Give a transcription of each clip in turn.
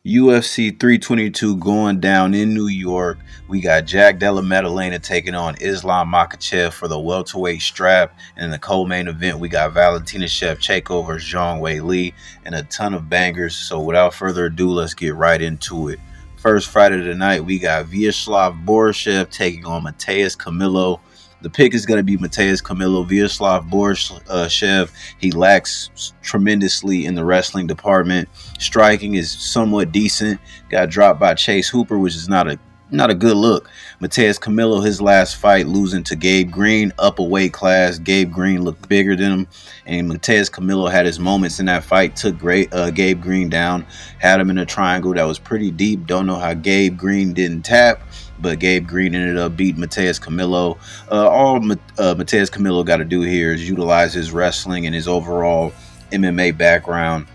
UFC 322 going down in New York. We got Jack Della Maddalena taking on Islam Makhachev for the welterweight strap. And in the co-main event, we got Valentina Shevchenko versus Zhang Wei Li and a ton of bangers. So without further ado, let's get right into it. First fight of the night, we got Vyacheslav Borishev taking on Mateus Camilo. The pick is going to be Mateus Camilo. Vyacheslav Borishev, he lacks tremendously in the wrestling department. Striking is somewhat decent. Got dropped by Chase Hooper, which is not a good look. Mateus Camilo, his last fight, losing to Gabe Green, up a weight class. Gabe Green looked bigger than him, and Mateus Camilo had his moments in that fight. Took Gabe Green down, had him in a triangle that was pretty deep. Don't know how Gabe Green didn't tap, but Gabe Green ended up beating Mateus Camilo. All Mateus Camilo got to do here is utilize his wrestling and his overall MMA background,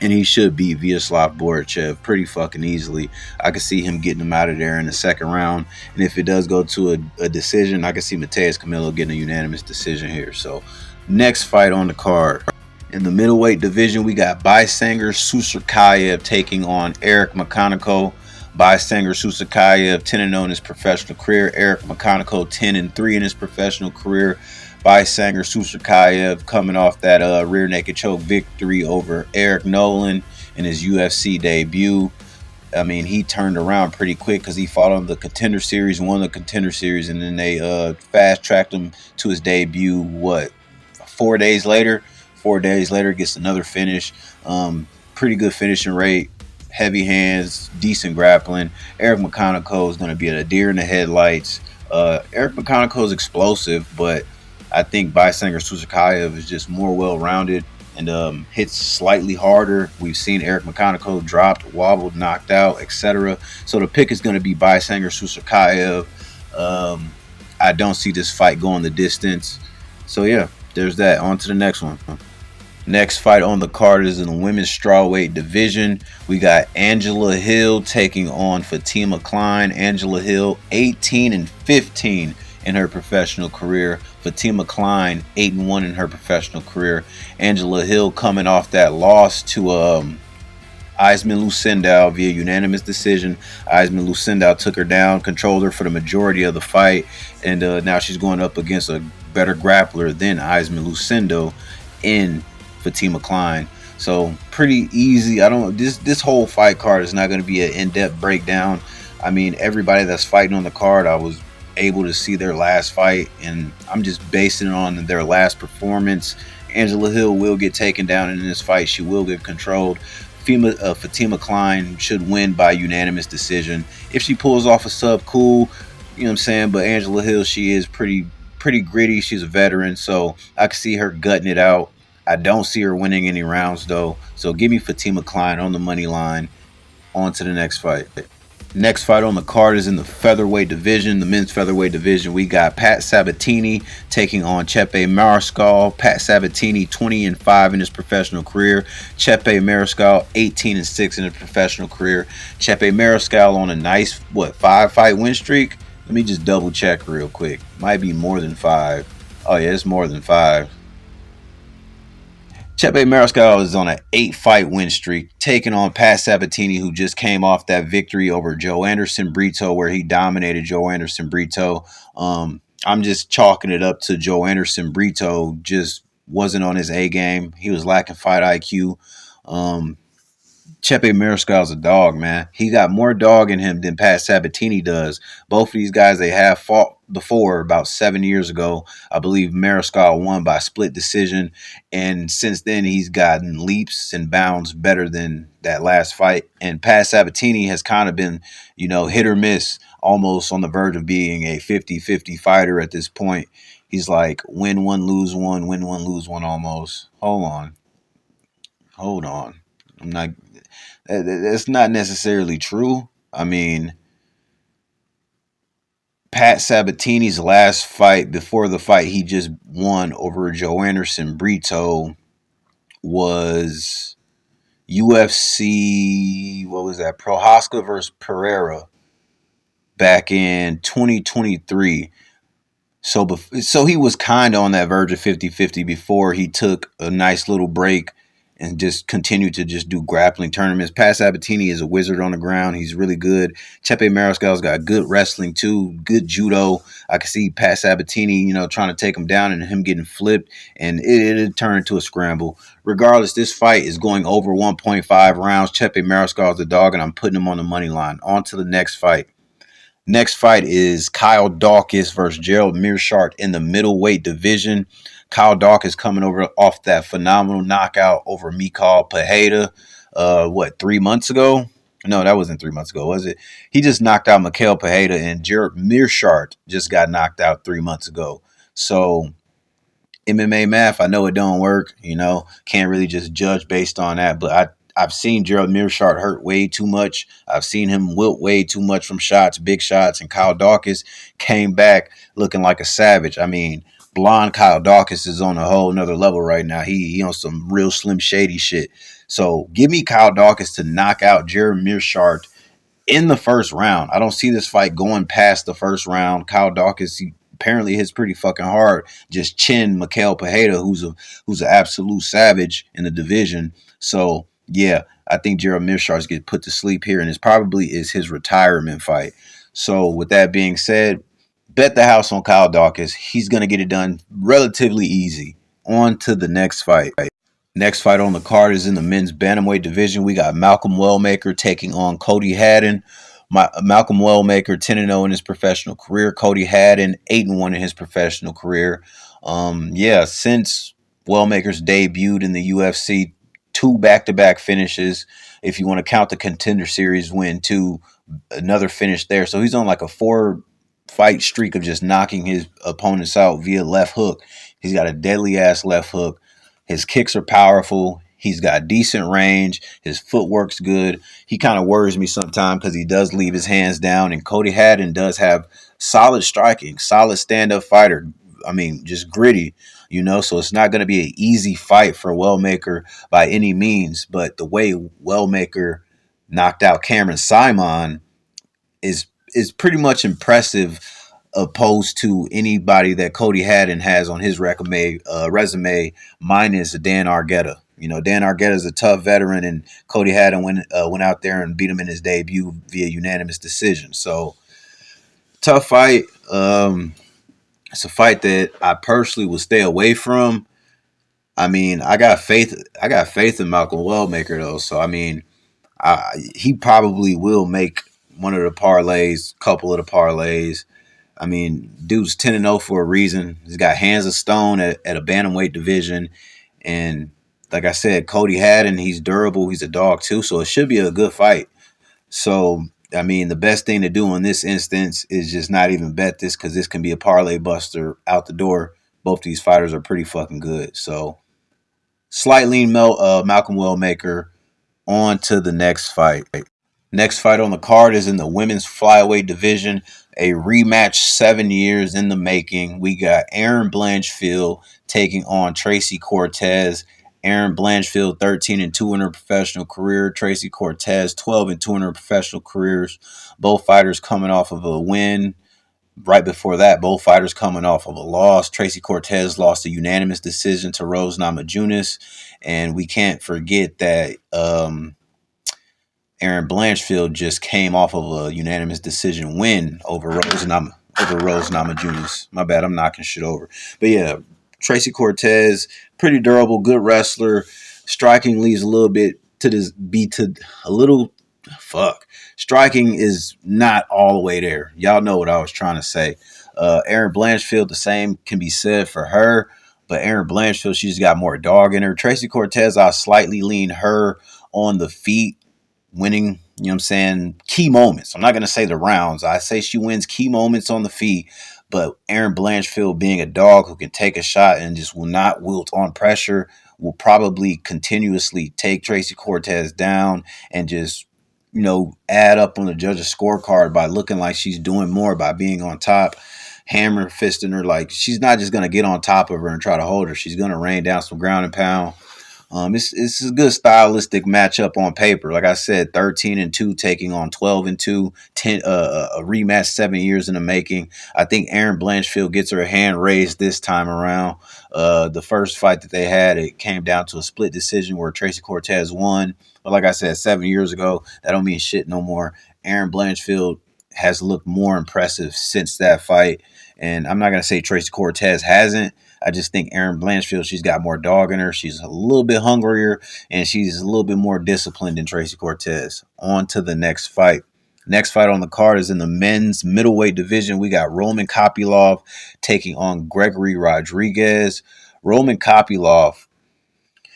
and he should beat Vyacheslav Borishev pretty fucking easily. I could see him getting him out of there in the second round. And if it does go to a decision, I could see Mateus Camilo getting a unanimous decision here. So, next fight on the card. In the middleweight division, we got Bisanger Susakayev taking on Eric Makhaniko. Bisanger Susakayev, 10-0 in his professional career. Eric Makhaniko, 10-3 in his professional career. Bisanger Susakayev coming off that rear naked choke victory over Eric Nolan in his UFC debut. I mean, he turned around pretty quick because he fought on the Contender Series, won the Contender Series, and then they fast-tracked him to his debut, 4 days later? 4 days later, gets another finish. Pretty good finishing rate. Heavy hands, decent grappling. Eric Makhaniko is going to be a deer in the headlights. Eric Makhaniko is explosive, but I think Bisanger Susakayev is just more well-rounded and hits slightly harder. We've seen Eric Makhaniko dropped, wobbled, knocked out, etc. So the pick is going to be Bisanger Susakayev. I don't see this fight going the distance. So yeah, there's that. On to the next one. Next fight on the card is in the women's strawweight division. We got Angela Hill taking on Fatima Klein. Angela Hill, 18-15 in her professional career. Fatima Klein, 8-1 in her professional career. Angela Hill coming off that loss to Eisman Lucindow via unanimous decision. Eisman Lucindow took her down, controlled her for the majority of the fight, and now she's going up against a better grappler than Eisman Lucindow in Fatima Klein. So pretty easy. This whole fight card is not going to be an in-depth breakdown. I mean, everybody that's fighting on the card, I was able to see their last fight, and I'm just basing it on their last performance. Angela Hill will get taken down in this fight. She will get controlled. Fatima Klein should win by unanimous decision. If she pulls off a sub, cool, you know what I'm saying? But Angela Hill, she is pretty gritty. She's a veteran, so I can see her gutting it out. I don't see her winning any rounds, though. So give me Fatima Klein on the money line. On to the next fight. Next fight on the card is in the featherweight division, the men's featherweight division. We got Pat Sabatini taking on Chepe Mariscal. Pat Sabatini, 20-5 in his professional career. Chepe Mariscal, 18-6 in his professional career. Chepe Mariscal on a nice, 5-fight win streak? Let me just double check real quick. Might be more than 5. Oh, yeah, it's more than 5. Chepe Mariscal is on an 8-fight win streak, taking on Pat Sabatini, who just came off that victory over Joe Anderson Brito, where he dominated Joe Anderson Brito. I'm just chalking it up to Joe Anderson Brito just wasn't on his A game. He was lacking fight IQ. Chepe Mariscal's a dog, man. He got more dog in him than Pat Sabatini does. Both of these guys, they have fought before about 7 years ago. I believe Mariscal won by split decision. And since then, he's gotten leaps and bounds better than that last fight. And Pat Sabatini has kind of been, hit or miss, almost on the verge of being a 50-50 fighter at this point. He's like win one, lose one, win one, lose one almost. Hold on. That's not necessarily true. I mean, Pat Sabatini's last fight, before the fight he just won over Joe Anderson Brito, was UFC, Prohaska versus Pereira back in 2023. So he was kind of on that verge of 50-50 before he took a nice little break and just continue to just do grappling tournaments. Pat Sabatini is a wizard on the ground. He's really good. Chepe Mariscal's got good wrestling too, good judo. I can see Pat Sabatini, trying to take him down and him getting flipped, and it'll turn into a scramble. Regardless, this fight is going over 1.5 rounds. Chepe Mariscal's the dog, and I'm putting him on the money line. On to the next fight. Next fight is Kyle Dawkins versus Gerald Meerschaert in the middleweight division. Kyle Dawkins coming over off that phenomenal knockout over Mikal Pereira, 3 months ago? No, that wasn't 3 months ago, was it? He just knocked out Mikal Pereira, and Gerald Meerschaert just got knocked out 3 months ago. So MMA math, I know it don't work. Can't really just judge based on that. But I've seen Gerald Meerschaert hurt way too much. I've seen him wilt way too much from shots, big shots. And Kyle Dawkins came back looking like a savage. I mean, blonde Kyle Dawkins is on a whole nother level right now. He on some real Slim Shady shit. So give me Kyle Dawkins to knock out Gerald Meerschaert in the first round. I don't see this fight going past the first round. Kyle Dawkins apparently hits pretty fucking hard. Just chin Mikal Pereira, who's an absolute savage in the division. So yeah, I think Gerald Meerschaert gets put to sleep here, and it probably is his retirement fight. So with that being said, bet the house on Kyle Dawkins. He's gonna get it done relatively easy. On to the next fight. Next fight on the card is in the men's bantamweight division. We got Malcolm Wellmaker taking on Cody Haddon. Malcolm Wellmaker 10-0 in his professional career. Cody Haddon 8-1 in his professional career. Since Wellmaker's debuted in the UFC, 2 back-to-back finishes. If you want to count the Contender Series win, too, another finish there. So he's on like a 4-fight streak of just knocking his opponents out via left hook. He's got a deadly ass left hook. His kicks are powerful. He's got decent range. His footwork's good. He kind of worries me sometimes because he does leave his hands down. And Cody Haddon does have solid striking, solid stand-up fighter. I mean, just gritty, so it's not going to be an easy fight for Wellmaker by any means. But the way Wellmaker knocked out Cameron Simon is pretty much impressive, opposed to anybody that Cody Haddon has on his resume, minus Dan Argueta. Dan Argueta is a tough veteran, and Cody Haddon went out there and beat him in his debut via unanimous decision. So tough fight. It's a fight that I personally will stay away from. I mean, I got faith in Malcolm Wellmaker though. So I mean, he probably will make one of the parlays, couple of the parlays. I mean, dude's 10-0 for a reason. He's got hands of stone at a bantamweight division. And like I said, Cody Haddon, he's durable. He's a dog too. So it should be a good fight. So, I mean, the best thing to do in this instance is just not even bet this, because this can be a parlay buster out the door. Both these fighters are pretty fucking good. So, slight lean Malcolm Wellmaker. On to the next fight. Next fight on the card is in the women's flyweight division, a rematch 7 years in the making. We got Erin Blanchfield taking on Tracy Cortez. Erin Blanchfield 13-2 in her professional career. Tracy Cortez 12-2 in her professional careers. Both fighters coming off of a win. Right before that, both fighters coming off of a loss. Tracy Cortez lost a unanimous decision to Rose Namajunas. And we can't forget that Erin Blanchfield just came off of a unanimous decision win over Rose Namajunas. My bad, I'm knocking shit over. But yeah, Tracy Cortez, pretty durable, good wrestler. Striking leaves a little bit Striking is not all the way there. Y'all know what I was trying to say. Erin Blanchfield, the same can be said for her. But Erin Blanchfield, she's got more dog in her. Tracy Cortez, I slightly lean her on the feet, winning, key moments. I'm not going to say the rounds. I say she wins key moments on the feet. But Erin Blanchfield, being a dog who can take a shot and just will not wilt on pressure, will probably continuously take Tracy Cortez down and just, add up on the judge's scorecard by looking like she's doing more by being on top, hammer fisting her. Like, she's not just going to get on top of her and try to hold her. She's going to rain down some ground and pound. It's a good stylistic matchup on paper. Like I said, 13-2 taking on 12-2, 10 a rematch 7 years in the making. I think Erin Blanchfield gets her hand raised this time around. The first fight that they had, it came down to a split decision where Tracy Cortez won. But like I said, 7 years ago, that don't mean shit no more. Erin Blanchfield has looked more impressive since that fight. And I'm not gonna say Tracy Cortez hasn't. I just think Erin Blanchfield, she's got more dog in her. She's a little bit hungrier and she's a little bit more disciplined than Tracy Cortez. On to the next fight. Next fight on the card is in the men's middleweight division. We got Roman Kopylov taking on Gregory Rodriguez. Roman Kopylov.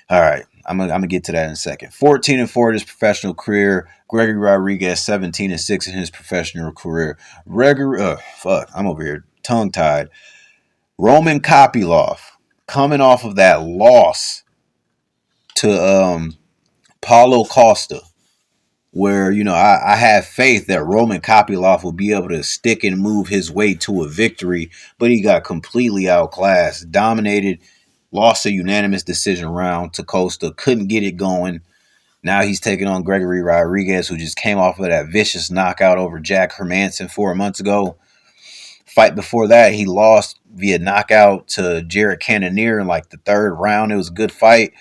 All right, I'm gonna get to that in a second. 14-4 in his professional career. Gregory Rodriguez 17-6 in his professional career. I'm over here tongue tied. Roman Kopylov coming off of that loss to Paulo Costa, where I have faith that Roman Kopylov will be able to stick and move his way to a victory, but he got completely outclassed, dominated, lost a unanimous decision round to Costa, couldn't get it going. Now he's taking on Gregory Rodriguez, who just came off of that vicious knockout over Jack Hermanson 4 months ago. Fight before that, he lost via knockout to Jared Cannonier in like the third round. It was a good fight.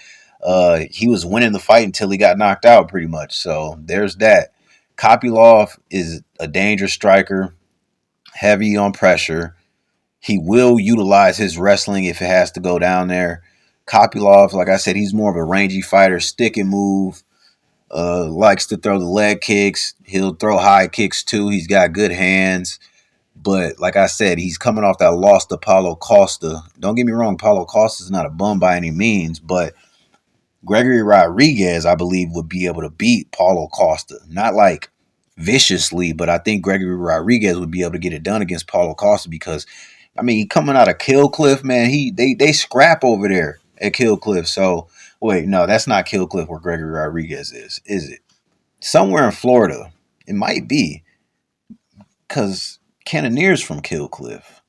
He was winning the fight until he got knocked out pretty much. So there's that. Kopylov is a dangerous striker, heavy on pressure. He will utilize his wrestling if it has to go down there. Kopylov, like I said, he's more of a rangy fighter, stick and move. Likes to throw the leg kicks. He'll throw high kicks too. He's got good hands. But like I said, he's coming off that loss to Paulo Costa. Don't get me wrong, Paulo Costa is not a bum by any means, but Gregory Rodriguez, I believe, would be able to beat Paulo Costa. Not like viciously, but I think Gregory Rodriguez would be able to get it done against Paulo Costa because, I mean, coming out of Kill Cliff, man, they scrap over there at Kill Cliff. So, wait, no, that's not Kill Cliff where Gregory Rodriguez is it? Somewhere in Florida. It might be because Cannonier's from Kill Cliff.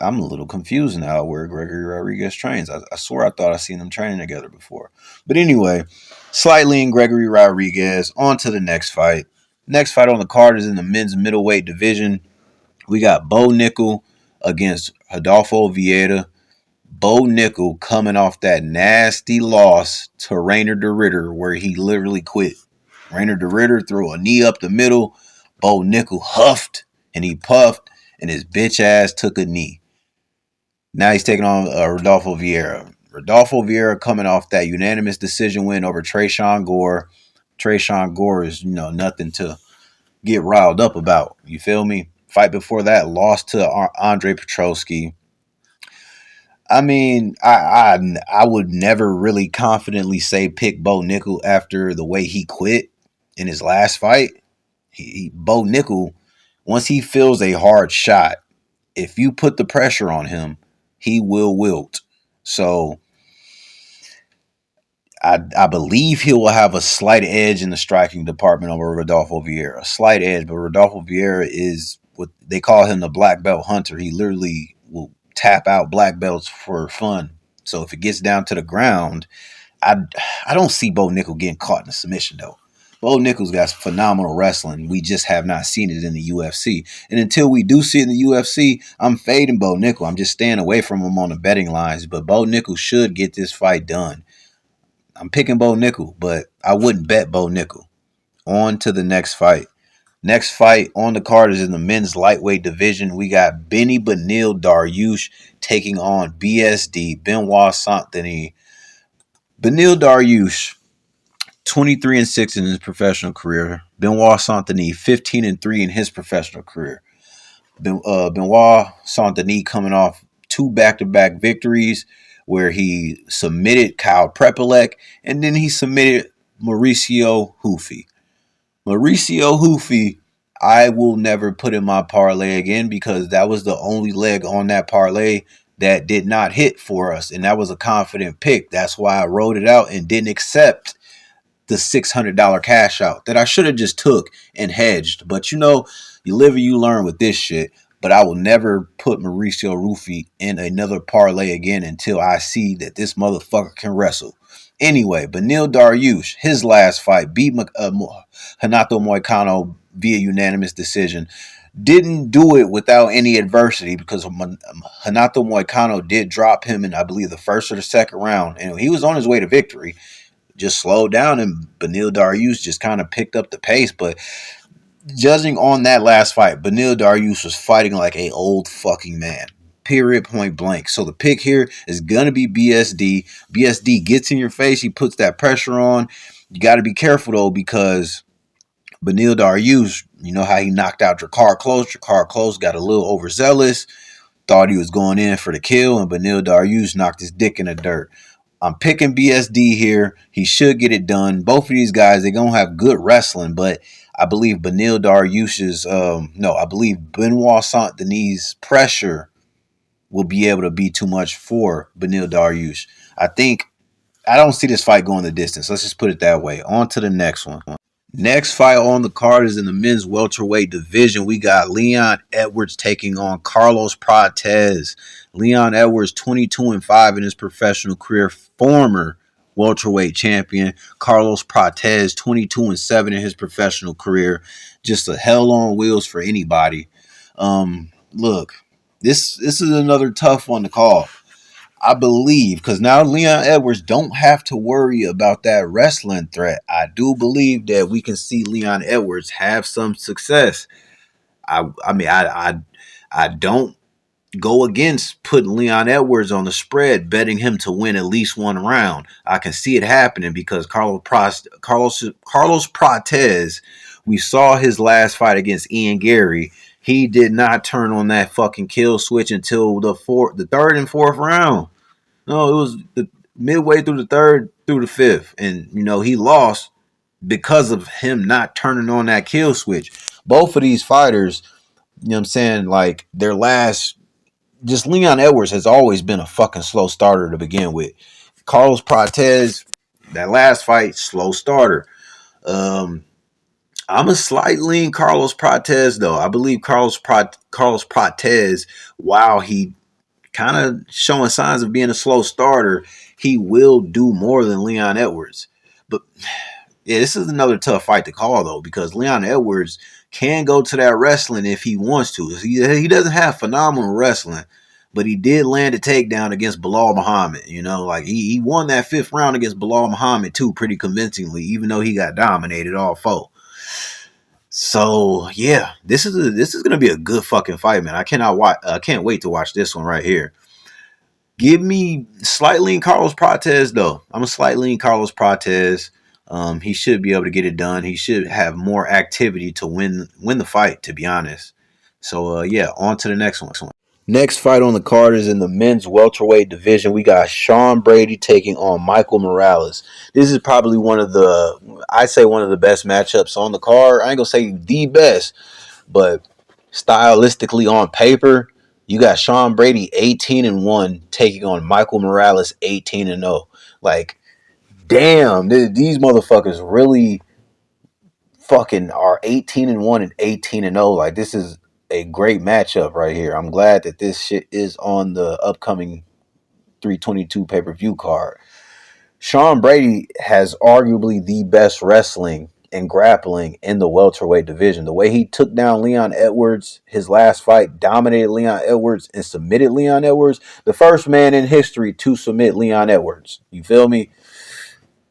I'm a little confused now where Gregory Rodriguez trains. I swear I thought I seen them training together before. But anyway, slightly in Gregory Rodriguez. On to the next fight. Next fight on the card is in the men's middleweight division. We got Bo Nickel against Rodolfo Vieira. Bo Nickel coming off that nasty loss to Rainer de Ritter where he literally quit. Rainer de Ritter threw a knee up the middle. Bo Nickel huffed and he puffed and his bitch ass took a knee. Now he's taking on Rodolfo Vieira. Rodolfo Vieira coming off that unanimous decision win over Tresean Gore. Tresean Gore is, nothing to get riled up about. You feel me? Fight before that, lost to Andre Petroski. I mean, I would never really confidently say pick Bo Nickel after the way he quit in his last fight. Bo Nickel, once he feels a hard shot, if you put the pressure on him, he will wilt. So I believe he will have a slight edge in the striking department over Rodolfo Vieira. A slight edge, but Rodolfo Vieira is what they call him, the black belt hunter. He literally will tap out black belts for fun. So if it gets down to the ground, I don't see Bo Nickel getting caught in a submission though. Bo Nickel's got phenomenal wrestling. We just have not seen it in the UFC. And until we do see it in the UFC, I'm fading Bo Nickel. I'm just staying away from him on the betting lines. But Bo Nickel should get this fight done. I'm picking Bo Nickel, but I wouldn't bet Bo Nickel. On to the next fight. Next fight on the card is in the men's lightweight division. We got Benny Benil Dariush taking on BSD, Benoit Saint-Denis. Benil Dariush, 23-6 in his professional career. Benoit Saint-Denis, 15-3 in his professional career. Benoit Saint-Denis coming off 2 back-to-back victories where he submitted Kyle Prepelec and then he submitted Mauricio Hufi. Mauricio Hufi, I will never put in my parlay again because that was the only leg on that parlay that did not hit for us. And that was a confident pick. That's why I wrote it out and didn't accept the $600 cash out that I should have just took and hedged. But you live and you learn with this shit. But I will never put Mauricio Hufi in another parlay again until I see that this motherfucker can wrestle. Anyway, Benil Dariush, his last fight, beat Hanato Moicano via unanimous decision. Didn't do it without any adversity because Hanato Moicano did drop him in, I believe, the first or the second round. And he was on his way to victory. Just slowed down, and Benil Dariush just kind of picked up the pace. But judging on that last fight, Benil Dariush was fighting like a old fucking man. Period, point blank. So the pick here is gonna be BSD. BSD gets in your face. He puts that pressure on. You got to be careful though, because Benil Dariush, you know how he knocked out Drakkar Klose. Drakkar Klose got a little overzealous, thought he was going in for the kill, and Benil Dariush knocked his dick in the dirt. I'm picking BSD here. He should get it done. Both of these guys, they're going to have good wrestling, but I believe Benil Dariush's, I believe Benoit Saint Denis' pressure will be able to be too much for Benil Dariush. I don't see this fight going the distance. Let's just put it that way. On to the next one. Next fight on the card is in the men's welterweight division. We got Leon Edwards taking on Carlos Prates. Leon Edwards, 22-5 in his professional career, former welterweight champion. Carlos Prates, 22-7 in his professional career. Just a hell on wheels for anybody. Look, this is another tough one to call. I believe, because now Leon Edwards don't have to worry about that wrestling threat. I do believe that we can see Leon Edwards have some success. I don't go against putting Leon Edwards on the spread, betting him to win at least one round. I can see it happening because Carlos Prates, we saw his last fight against Ian Gary. He did not turn on that fucking kill switch until the third and fourth round. No, it was midway through the third through the fifth, and he lost because of him not turning on that kill switch. Both of these fighters, you know what I'm saying, like their last, just Leon Edwards has always been a fucking slow starter to begin with. Carlos Prates, that last fight, slow starter. I'm a slight lean Carlos Prates though. I believe Carlos Prates, while he kind of showing signs of being a slow starter, he will do more than Leon Edwards. But yeah, this is another tough fight to call though, because Leon Edwards can go to that wrestling if he wants to. He doesn't have phenomenal wrestling, but he did land a takedown against Bilal Muhammad. Like he won that fifth round against Bilal Muhammad too, pretty convincingly, even though he got dominated all four. So yeah, this is gonna be a good fucking fight, man. I can't wait to watch this one right here. Give me slightly in Carlos Prates though. I'm a slightly in Carlos Prates. He should be able to get it done. He should have more activity to win the fight, to be honest. So yeah, on to the next one. Next fight on the card is in the men's welterweight division. We got Sean Brady taking on Michael Morales. This is probably one of the best matchups on the card. I ain't gonna say the best, but stylistically on paper, you got Sean Brady 18-1 taking on Michael Morales 18-0. Like, damn, these motherfuckers really fucking are 18-1 and 18-0. Like, this is a great matchup right here. I'm glad that this shit is on the upcoming 322 pay-per-view card. Sean Brady has arguably the best wrestling and grappling in the welterweight division. The way he took down Leon Edwards, his last fight, dominated Leon Edwards and submitted Leon Edwards. The first man in history to submit Leon Edwards. You feel me?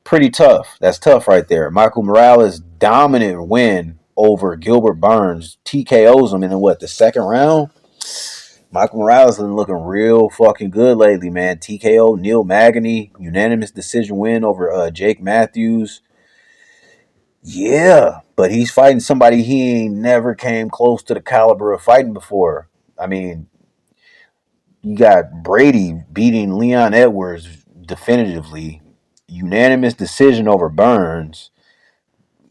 Pretty tough. That's tough right there. Michael Morales' dominant win over Gilbert Burns. TKOs him in the second round? Michael Morales has been looking real fucking good lately, man. TKO Neil Magny, unanimous decision win over Jake Matthews. Yeah, but he's fighting somebody he ain't never came close to the caliber of fighting before. I mean, you got Brady beating Leon Edwards definitively. Unanimous decision over Burns.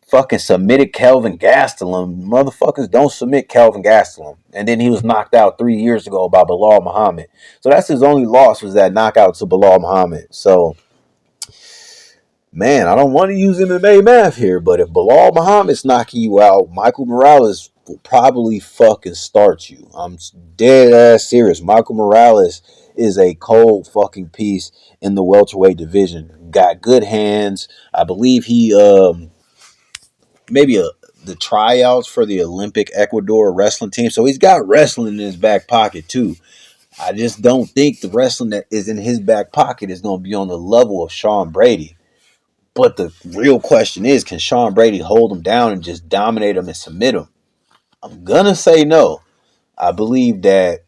Fucking submitted Kelvin Gastelum. Motherfuckers don't submit Kelvin Gastelum. And then he was knocked out 3 years ago by Bilal Muhammad. So that's his only loss, was that knockout to Bilal Muhammad. So, man, I don't want to use MMA math here, but if Bilal Muhammad's knocking you out, Michael Morales will probably fucking start you. I'm dead ass serious. Michael Morales is a cold fucking piece in the welterweight division. Got good hands. I believe he maybe the tryouts for the Olympic Ecuador wrestling team. So he's got wrestling in his back pocket too. I just don't think the wrestling that is in his back pocket is going to be on the level of Sean Brady. But the real question is, can Sean Brady hold him down and just dominate him and submit him? I'm gonna say no. I believe that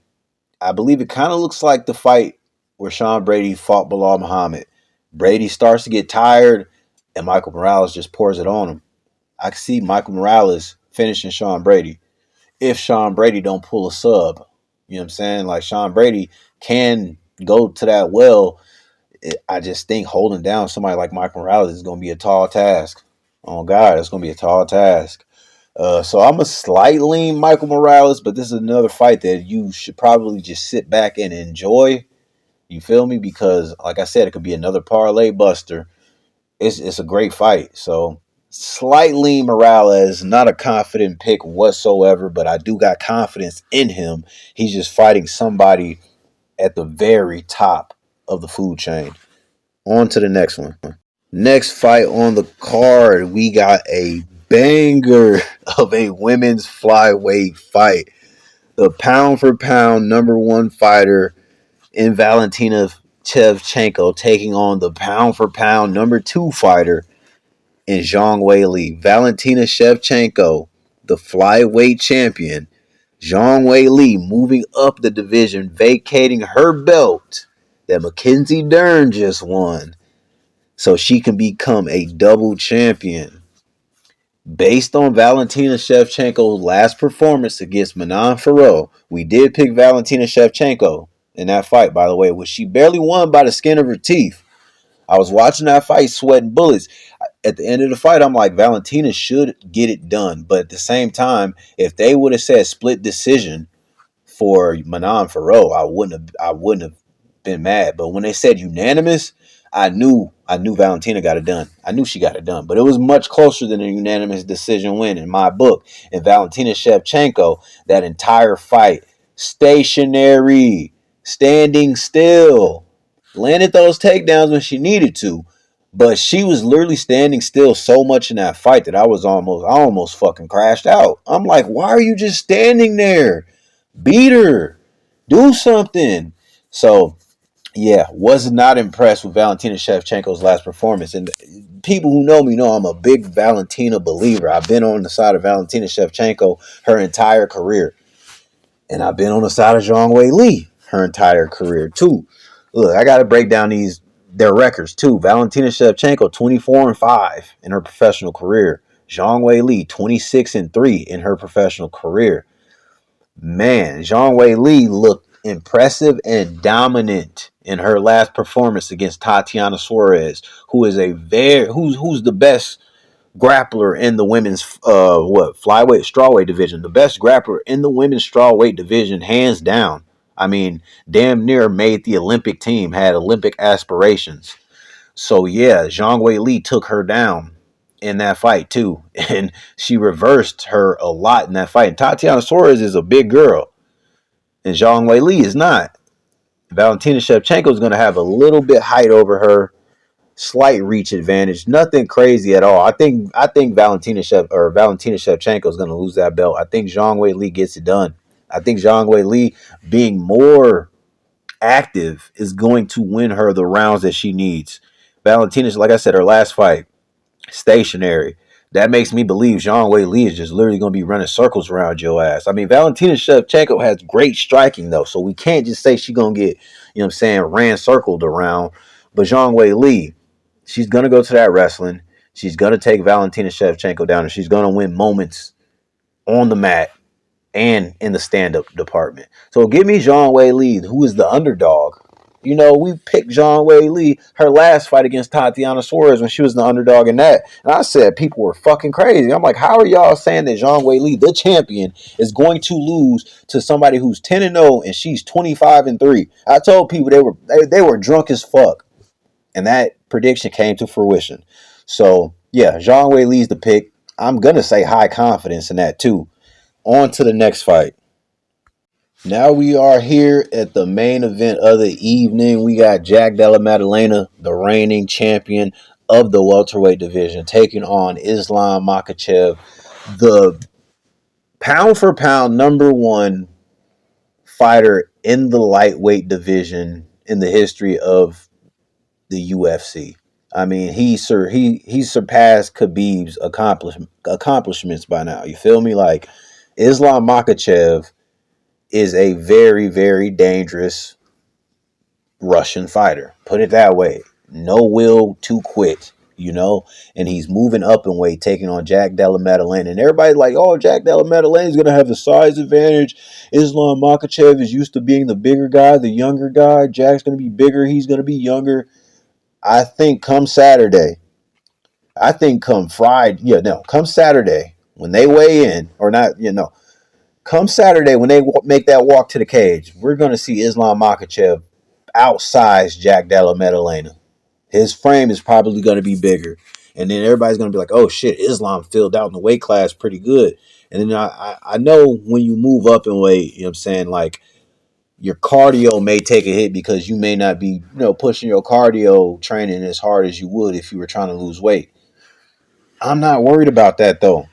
I believe it kind of looks like the fight where Sean Brady fought Bilal Muhammad. Brady starts to get tired, and Michael Morales just pours it on him. I can see Michael Morales finishing Sean Brady if Sean Brady don't pull a sub. You know what I'm saying? Like Sean Brady can go to that well. I just think holding down somebody like Michael Morales is going to be a tall task. Oh God, it's going to be a tall task. So I'm a slight lean Michael Morales, but this is another fight that you should probably just sit back and enjoy. You feel me? Because like I said, it could be another parlay buster. It's a great fight. So slight lean Morales, not a confident pick whatsoever, but I do got confidence in him. He's just fighting somebody at the very top of the food chain. On to the next one. Next fight on the card, we got a banger of a women's flyweight fight. The pound for pound number one fighter in Valentina Shevchenko taking on the pound for pound number two fighter in Zhang Weili. Valentina Shevchenko, the flyweight champion. Zhang Weili moving up the division, vacating her belt that Mackenzie Dern just won, so she can become a double champion. Based on Valentina Shevchenko's last performance against Manon Fiorot, we did pick Valentina Shevchenko in that fight, by the way, which she barely won by the skin of her teeth. I was watching that fight, sweating bullets. At the end of the fight, I'm like, Valentina should get it done. But at the same time, if they would have said split decision for Manon Fiorot, I wouldn't have been mad. But when they said unanimous, I knew Valentina got it done. I knew she got it done. But it was much closer than a unanimous decision win in my book. And Valentina Shevchenko, that entire fight, stationary, standing still, landed those takedowns when she needed to. But she was literally standing still so much in that fight that I almost fucking crashed out. I'm like, why are you just standing there? Beat her. Do something. So, yeah, was not impressed with Valentina Shevchenko's last performance. And people who know me know I'm a big Valentina believer. I've been on the side of Valentina Shevchenko her entire career. And I've been on the side of Zhang Weili her entire career, too. Look, I got to break down their records, too. Valentina Shevchenko, 24-5 in her professional career. Zhang Weili, 26-3 in her professional career. Man, Zhang Weili looked impressive and dominant in her last performance against Tatiana Suarez, who is who's the best grappler in the women's flyweight strawweight division, the best grappler in the women's strawweight division, hands down. I mean, damn near made the Olympic team, had Olympic aspirations. So yeah, Zhang Weili took her down in that fight too, and she reversed her a lot in that fight. And Tatiana Suarez is a big girl, and Zhang Weili is not. Valentina Shevchenko is going to have a little bit height over her, slight reach advantage, nothing crazy at all. I think Valentina Shevchenko is going to lose that belt. I think Zhang Weili gets it done. I think Zhang Weili being more active is going to win her the rounds that she needs. Valentina's, like I said, her last fight, stationary. That makes me believe Zhang Weili is just literally going to be running circles around your ass. I mean, Valentina Shevchenko has great striking, though, so we can't just say she's going to get, you know what I'm saying, ran circled around. But Zhang Weili, she's going to go to that wrestling. She's going to take Valentina Shevchenko down, and she's going to win moments on the mat and in the stand-up department. So give me Zhang Weili, who is the underdog. You know, we picked Zhang Weili her last fight against Tatiana Suarez when she was the underdog in that. And I said people were fucking crazy. I'm like, how are y'all saying that Zhang Weili, the champion, is going to lose to somebody who's 10-0 and she's 25-3? I told people they were drunk as fuck. And that prediction came to fruition. So, yeah, Zhang Weili's the pick. I'm going to say high confidence in that, too. On to the next fight. Now we are here at the main event of the evening. We got Jack Della Maddalena, the reigning champion of the welterweight division, taking on Islam Makhachev, the pound for pound number one fighter in the lightweight division in the history of the UFC. I mean, he surpassed Khabib's accomplishments by now. You feel me? Like Islam Makhachev is a very, very dangerous Russian fighter. Put it that way. No will to quit, you know? And he's moving up in weight, taking on Jack Della Maddalena. And everybody's like, oh, Jack Della Maddalena is going to have the size advantage. Islam Makhachev is used to being the bigger guy, the younger guy. Jack's going to be bigger. He's going to be younger. I think come Saturday, I think come Friday, come Saturday when they weigh in, or not, come Saturday when they make that walk to the cage, we're going to see Islam Makhachev outsize Jack Della Maddalena. His frame is probably going to be bigger. And then everybody's going to be like, oh shit, Islam filled out in the weight class pretty good. And then I know when you move up in weight, you know what I'm saying? Like your cardio may take a hit because you may not be, pushing your cardio training as hard as you would if you were trying to lose weight. I'm not worried about that though.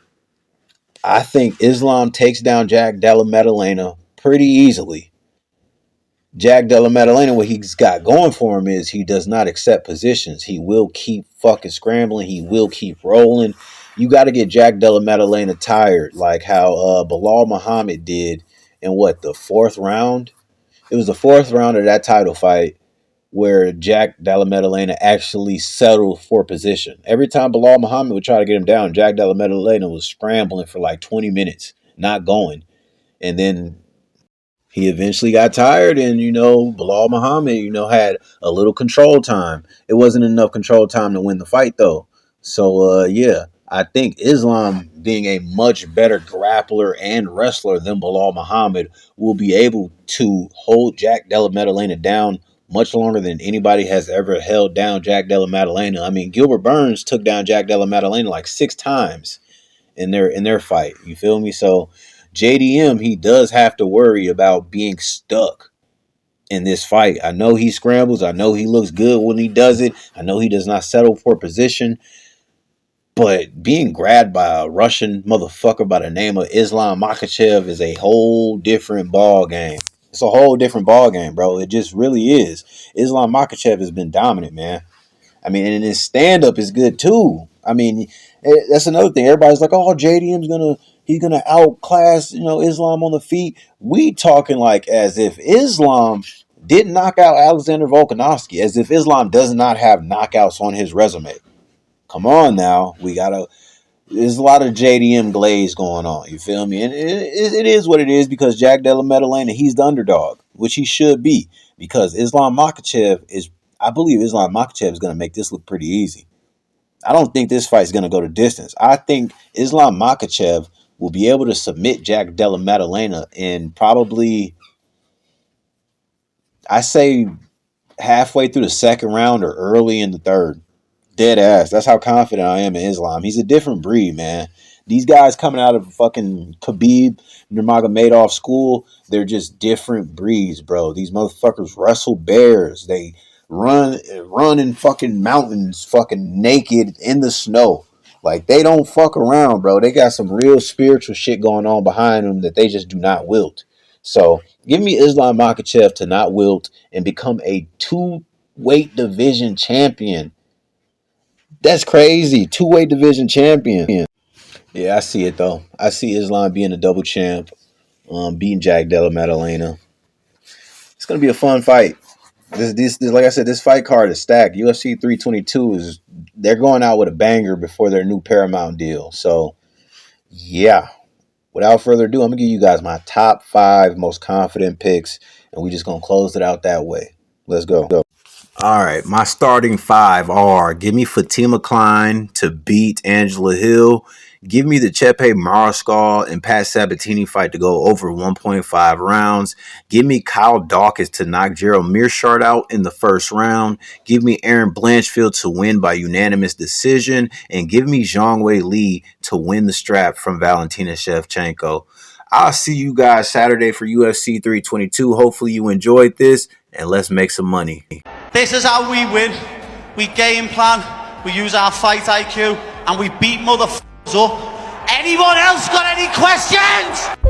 I think Islam takes down Jack Della Maddalena pretty easily. Jack Della Maddalena, what he's got going for him is he does not accept positions. He will keep fucking scrambling. He will keep rolling. You got to get Jack Della Maddalena tired, like how Bilal Muhammad did in the fourth round? It was the fourth round of that title fight where Jack Della Maddalena actually settled for position. Every time Bilal Muhammad would try to get him down, Jack Della Maddalena was scrambling for like 20 minutes, not going. And then he eventually got tired, and Bilal Muhammad, had a little control time. It wasn't enough control time to win the fight, though. So, yeah, I think Islam, being a much better grappler and wrestler than Bilal Muhammad, will be able to hold Jack Della Maddalena down much longer than anybody has ever held down Jack Della Maddalena. I mean, Gilbert Burns took down Jack Della Maddalena like 6 times in their fight. You feel me? So JDM, he does have to worry about being stuck in this fight. I know he scrambles. I know he looks good when he does it. I know he does not settle for position. But being grabbed by a Russian motherfucker by the name of Islam Makhachev is a whole different ball game. It's a whole different ball game, bro. It just really is. Islam Makhachev has been dominant, man. I mean, and his stand up is good too. I mean, that's another thing. Everybody's like, "Oh, he's gonna outclass Islam on the feet." We talking like as if Islam didn't knock out Alexander Volkanovski, as if Islam does not have knockouts on his resume. Come on now, there's a lot of JDM glaze going on. You feel me? And it is what it is because Jack Della Maddalena, he's the underdog, which he should be because I believe Islam Makhachev is going to make this look pretty easy. I don't think this fight is going to go to distance. I think Islam Makhachev will be able to submit Jack Della Maddalena in probably, I say, halfway through the second round or early in the third. Dead ass. That's how confident I am in Islam. He's a different breed, man. These guys coming out of fucking Khabib Nurmagomedov school, they're just different breeds, bro. These motherfuckers wrestle bears. They run in fucking mountains, fucking naked in the snow. Like they don't fuck around, bro. They got some real spiritual shit going on behind them that they just do not wilt. So give me Islam Makhachev to not wilt and become a two-weight division champion. That's crazy. Two-weight division champion. Yeah, I see it though. I see Islam being a double champ, beating Jack Della Maddalena. It's gonna be a fun fight. This like I said, this fight card is stacked. UFC 322 they're going out with a banger before their new Paramount deal. So yeah. Without further ado, I'm gonna give you guys my top 5 most confident picks, and we just gonna close it out that way. Let's go. All right, my starting 5 are: give me Fatima Klein to beat Angela Hill. Give me the Chepe Mariscal and Pat Sabatini fight to go over 1.5 rounds. Give me Kyle Dawkins to knock Gerald Mearshart out in the first round. Give me Aaron Blanchfield to win by unanimous decision. And give me Zhang Wei Li to win the strap from Valentina Shevchenko. I'll see you guys Saturday for UFC 322. Hopefully you enjoyed this, and let's make some money. This is how we win. We game plan, we use our fight IQ, and we beat motherfuckers up. Anyone else got any questions?